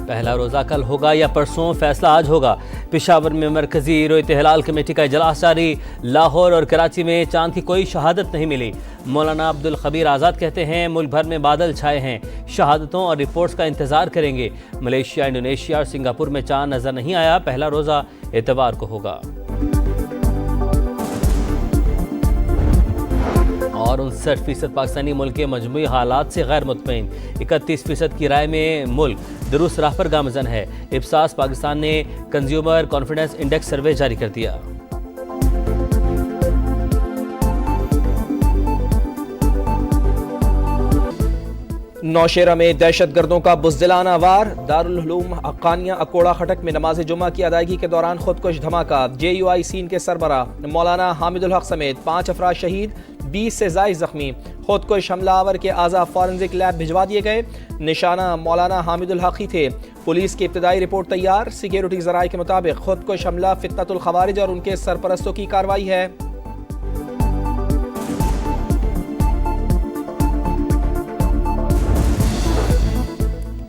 पहला रोज़ा कल होगा या परसों, फैसला आज होगा। पेशावर में मरकजी रोयत हिलाल कमेटी का इजलास जारी। लाहौर और कराची में चांद की कोई शहादत नहीं मिली। मौलाना अब्दुल खबीर आज़ाद कहते हैं मुल्क भर में बादल छाए हैं, शहादतों और रिपोर्ट्स का इंतजार करेंगे। मलेशिया, इंडोनेशिया और सिंगापुर में चांद नजर नहीं आया। पहला रोज़ा एतवार को होगा। और 59% पाकिस्तानी मुल्क के मजमूई हालात से गैर मुतमईन। 31% की राय में मुल्क दुरुस्त राह पर गामजन है। इप्सास पाकिस्तान ने कंज्यूमर कॉन्फिडेंस इंडेक्स सर्वे जारी कर दिया। नौशेरा में दहशतगर्दों का बुज़दिलाना वार। दारुल उलूम हक्कानिया अकोड़ा खटक में नमाज जुमा की अदायगी के दौरान खुदकुश धमाका। JUI सीन के सरबरा मौलाना हामिदुल हक समेत 5 अफराद शहीद, 20 से ज़ायद जख्मी। खुदकुश हमलावर के आज़ा फॉरेंसिक लैब भिजवा दिए गए। निशाना मौलाना हामिदुल हक ही थे। पुलिस की इब्तदाई रिपोर्ट तैयार। सिक्योरिटी ज़राए के मुताबिक खुदकुश हमला फितनतुल खवारिज और उनके सरपरस्तों की कार्रवाई है।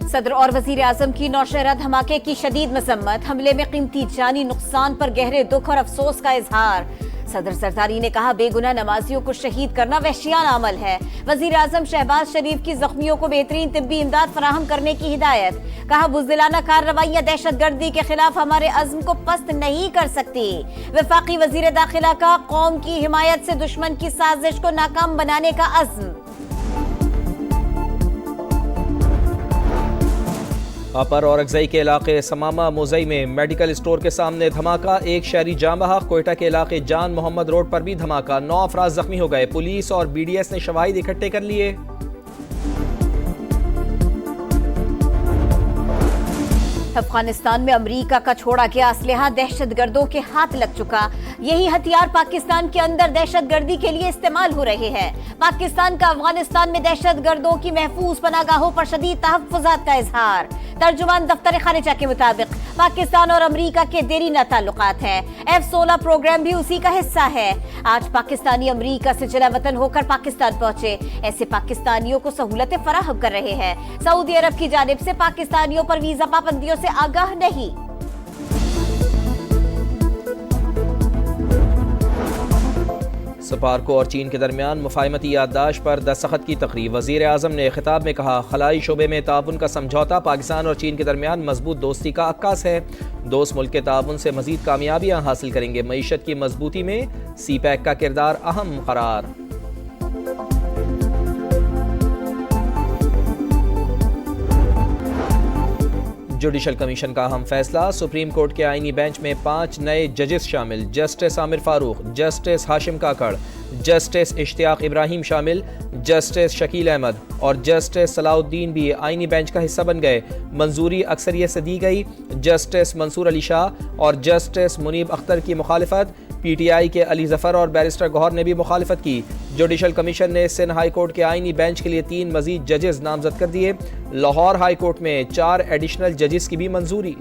सदर और वजीर आजम की नौशहरा धमाके की शदीद मजम्मत। हमले में कीमती जानी नुकसान पर गहरे दुख और अफसोस का इजहार। सदर सरदारी ने कहा बेगुनाह नमाजियों को शहीद करना वहशियाना अमल है। वजीर आजम शहबाज शरीफ की जख्मियों को बेहतरीन तिब्बी इमदाद फराहम करने की हिदायत। कहा बुज़दिलाना कार्रवाइयां दहशतगर्दी के खिलाफ हमारे अज़्म को पस्त नहीं कर सकती। वफाकी वजीर दाखिला का कौम की हिमायत से दुश्मन की साजिश को नाकाम बनाने का अज़्म। अपर और अगजई के इलाके समामा मोजई में मेडिकल स्टोर के सामने धमाका। एक शहरी जाँ बहक। कोयटा के इलाके जान मोहम्मद रोड पर भी धमाका। 9 अफराद जख्मी हो गए। पुलिस और BDS ने शवाहिद इकट्ठे कर लिए। अफगानिस्तान में अमेरिका का छोड़ा गया असलहा दहशतगर्दों के हाथ लग चुका। यही हथियार पाकिस्तान के अंदर दहशतगर्दी के लिए इस्तेमाल हो रहे हैं। पाकिस्तान का अफगानिस्तान में दहशतगर्दों की महफूज पनागाहों पर शदीद तहफ़्फ़ुज़ात का इजहार। तर्जुमान दफ्तर खारिजा के मुताबिक पाकिस्तान और अमेरिका के देरीना ताल्लुकात हैं। F-16 प्रोग्राम भी उसी का हिस्सा है। आज पाकिस्तानी अमेरिका से जला वतन होकर पाकिस्तान पहुंचे। ऐसे पाकिस्तानियों को सहूलतें फराहम कर रहे हैं। सऊदी अरब की जानिब से पाकिस्तानियों पर वीजा पाबंदियों से आगाह नहीं। सपारको और चीन के दरमियान मुफाहमती याददाश्त पर दस्तखत की तकरीब। वज़ीर आज़म ने खिताब में कहा खलाई शोबे में ताउन का समझौता पाकिस्तान और चीन के दरमियान मजबूत दोस्ती का अक्कास है। दोस्त मुल्क के ताउन से मजीद कामयाबियाँ हासिल करेंगे। मईशत की मजबूती में CPEC का किरदार अहम करार। जुडिशल कमीशन का अहम फैसला। सुप्रीम कोर्ट के आईनी बेंच में 5 नए जजेस शामिल। जस्टिस आमिर फारूक, जस्टिस हाशिम काकड़, जस्टिस इश्तियाक इब्राहिम शामिल, जस्टिस शकील अहमद और जस्टिस सलाउद्दीन भी आईनी बेंच का हिस्सा बन गए। मंजूरी अक्सरियत से दी गई। जस्टिस मंसूर अली शाह और जस्टिस मुनीब अख्तर की मुखालिफत। PTI के अली जफर और बैरिस्टर गौहर ने भी मुखालिफत की। जुडिशल कमीशन ने सिंध हाई कोर्ट के आईनी बेंच के लिए 3 मजीद जजेस नामजद कर दिए। लाहौर हाई कोर्ट में 4 एडिशनल जजेस की भी मंजूरी।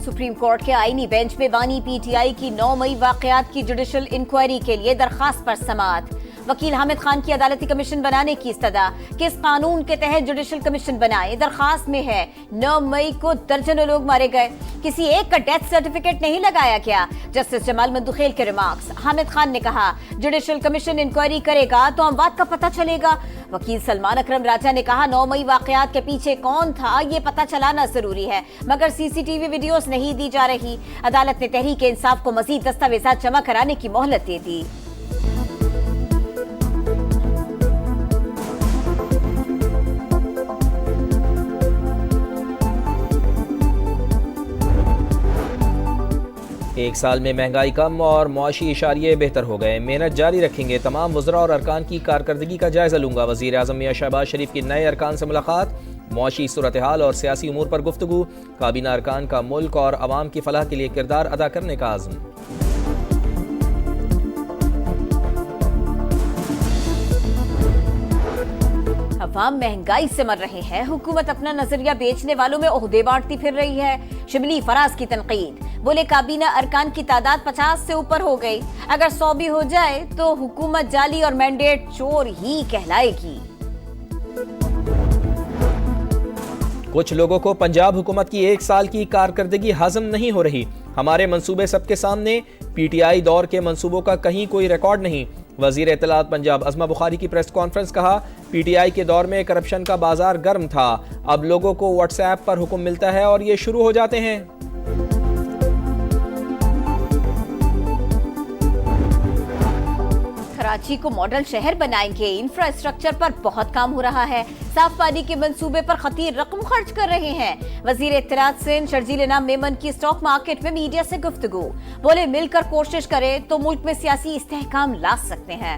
सुप्रीम कोर्ट के आईनी बेंच में बानी PTI की 9 मई वाकयात की जुडिशल इंक्वायरी के लिए दरखास्त पर समाअत। वकील हामिद खान की अदालती कमीशन बनाने की इस्तदा। किस कानून के तहत जुडिशल कमीशन बनाए? दरखास्त में है 9 मई को दर्जनों लोग मारे गए, किसी एक का डेथ सर्टिफिकेट नहीं लगाया गया। जस्टिस जमाल मंदुखेल के रिमार्क्स। हामिद खान ने कहा जुडिशल कमीशन इंक्वायरी करेगा तो अमवात का पता चलेगा। वकील सलमान अकरम राजा ने कहा 9 मई वाकयात के पीछे कौन था ये पता चलाना जरूरी है, मगर CCTV वीडियोस नहीं दी जा रही। अदालत ने तहरीक इंसाफ को मजीद दस्तावेजात जमा कराने की मोहलत दे दी। एक साल में महंगाई कम और मुआशी इशारिये बेहतर हो गए। मेहनत जारी रखेंगे। तमाम वज़रा और अरकान की कारकर्दगी का जायजा लूंगा। वज़ीर आज़म मियां शहबाज शरीफ की नए अरकान से मुलाकात। मुआशी सूरत हाल और सियासी उमूर पर गुफ्तगू। काबीना अरकान का मुल्क और अवाम की फलाह के लिए किरदार अदा करने का आज़म। अवाम महंगाई से मर रहे हैं। हुकूमत अपना नजरिया बेचने वालों में ओहदे बांटती फिर रही है। शिबली फराज की तनकीद। बोले काबीना अरकान की तादाद 50 से ऊपर हो गई। अगर 100 भी हो जाए तो हुकूमत जाली और मैंडेट चोर ही कहलाएगी। कुछ लोगों को पंजाब हुकूमत की 1 साल की कारकर्दगी हजम नहीं हो रही। हमारे मंसूबे सबके सामने, पीटीआई दौर के मंसूबों का कहीं कोई रिकॉर्ड नहीं। वजीर इत्तलात पंजाब अज़मा बुखारी की प्रेस कॉन्फ्रेंस। कहा, पीटीआई के दौर में करप्शन का बाजार गर्म था, अब लोगों को व्हाट्सएप पर हुक्म मिलता है और ये शुरू हो जाते हैं। कराची को मॉडल शहर बनाएंगे, इंफ्रास्ट्रक्चर पर बहुत काम हो रहा है, साफ पानी के मंसूबे पर खतीर रकम खर्च कर रहे हैं। वजीर इत्तलात सिंध शर्जील इनाम मेमन की स्टॉक मार्केट में मीडिया से गुफ्तगू। बोले, मिलकर कोशिश करें तो मुल्क में सियासी इस्तेहकाम ला सकते हैं।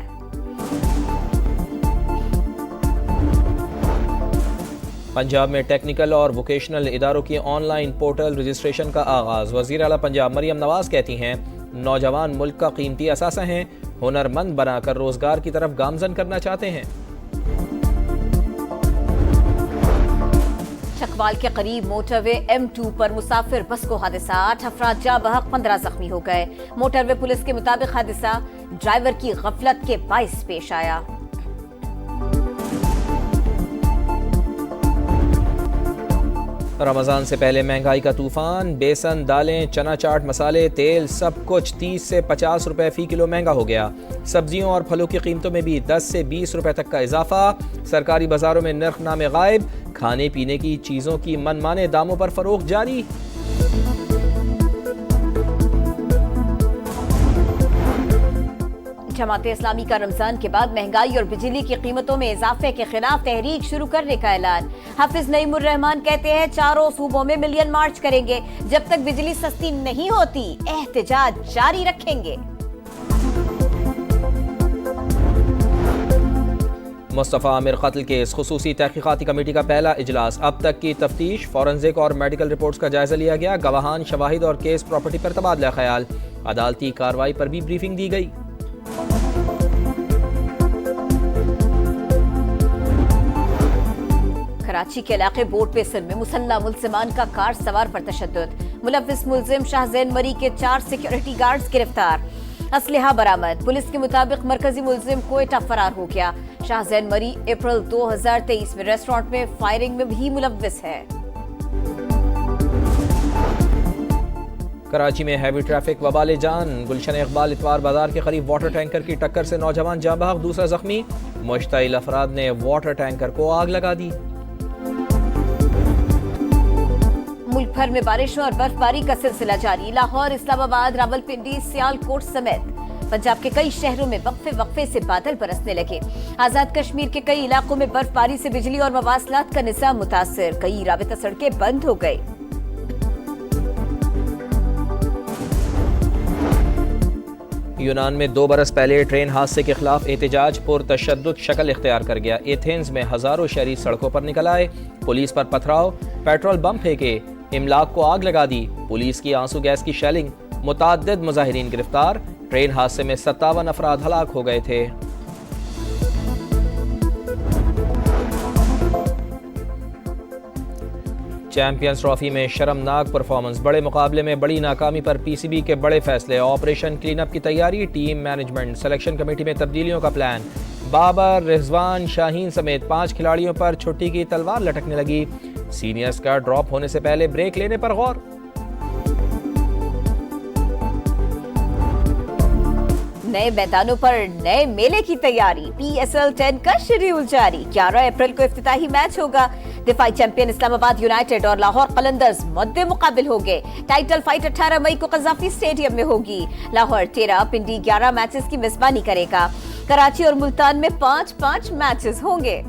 पंजाब में टेक्निकल और वोकेशनल इदारों की ऑनलाइन पोर्टल रजिस्ट्रेशन का आगाज। वजीर आला पंजाब मरियम नवाज कहती हैं, नौजवान मुल्क का कीमती असासा हैं, हुनरमंद बनाकर रोजगार की तरफ गामजन करना चाहते हैं। चकवाल के करीब मोटरवे M2 पर मुसाफिर बस को हादसा, 8 अफराद जा बहक, 15 जख्मी हो गए। मोटरवे पुलिस के मुताबिक हादसा ड्राइवर की गफलत के बाइस पेश आया। रमजान से पहले महंगाई का तूफान। बेसन, दालें, चना चाट मसाले, तेल, सब कुछ 30 से 50 रुपए फी किलो महंगा हो गया। सब्जियों और फलों की कीमतों में भी 10 से 20 रुपए तक का इजाफा। सरकारी बाजारों में नरखनामे गायब। खाने पीने की चीजों की मनमाने दामों पर फरोख्त जारी। जमात इस्लामी का रमजान के बाद महंगाई और बिजली की कीमतों में इजाफे के खिलाफ तहरीक शुरू करने का ऐलान। हाफिज नईमुर रहमान कहते हैं, चारों सूबों में मिलियन मार्च करेंगे, जब तक बिजली सस्ती नहीं होती एहतजाज जारी रखेंगे। मुस्तफ़ा आमिर कत्ल केस खुसूसी तहकीकाती कमेटी का पहला इजलास। अब तक की तफ्तीश, फॉरेंसिक और मेडिकल रिपोर्ट्स का जायजा लिया गया। गवाहान, शवाहिद और केस प्रॉपर्टी पर तबादला ख्याल। अदालती कार्रवाई पर भी ब्रीफिंग दी गई। कराची के इलाके बोट बेसन में मुसल्ला मुलजिमान का कार सवार पर तशद्दुद। मुलव्विस मुलजिम शाहजैन मरी के 4 सिक्योरिटी गार्ड्स गिरफ्तार। असलहा बरामद। पुलिस के मुताबिक मरकजी मुलजिम कोयटा फरार हो गया। शाहजैन मरी अप्रैल 2023 में रेस्टोरेंट में फायरिंग में भी मुलव्विस है। कराची में हैवी ट्रैफिक वबाले जान। गुलशन इकबाल इतवार बाजार के करीब वाटर टैंकर की टक्कर से नौजवान जाँ बहक, दूसरा जख्मी। मुश्तइल अफराद ने वाटर टैंकर को आग लगा दी। मुल्क भर में बारिशों और बर्फबारी का सिलसिला जारी। लाहौर, इस्लामाबाद, रावलपिंडी, सियालकोट समेत पंजाब के कई शहरों में वक्फे से बादल बरसने लगे। आजाद कश्मीर के कई इलाकों में बर्फबारी से बिजली और मवासलात का निज़ाम मुतासिर। कई राबिता सड़कें बंद हो गई। यूनान में 2 बरस पहले ट्रेन हादसे के खिलाफ एहतजाज पुरतशद्दुद शक्ल इख्तियार कर गया। एथेंस में हजारों शहरी सड़कों पर निकल आए। पुलिस पर पथराव, पेट्रोल बम फेंके, इमलाक को आग लगा दी। पुलिस की आंसू गैस की शेलिंग। मुताद्दिद मुजाहिरीन गिरफ्तार। ट्रेन हादसे में 57 अफराद हलाक हो गए थे। चैंपियंस ट्रॉफी में शर्मनाक परफॉर्मेंस। बड़े मुकाबले में बड़ी नाकामी पर पीसीबी के बड़े फैसले। ऑपरेशन क्लीनअप की तैयारी। टीम मैनेजमेंट, सिलेक्शन कमेटी में तब्दीलियों का प्लान। बाबर, रिजवान, शाहीन समेत 5 खिलाड़ियों पर छुट्टी की तलवार लटकने लगी। सीनियर्स का ड्रॉप होने से पहले ब्रेक लेने पर गौर। नए मैदानों पर नए मेले की तैयारी। PSL 10 का शेड्यूल जारी। 11 अप्रैल को इफ्तिताही मैच होगा। दिफाई चैंपियन इस्लामाबाद यूनाइटेड और लाहौर कलंदर्स मुद्दे मुकाबिल होंगे। टाइटल फाइट 18 मई को कज़ाफी स्टेडियम में होगी। लाहौर 13, पिंडी 11 मैचेस की मेजबानी करेगा। कराची और मुल्तान में 5-5 मैचेस होंगे।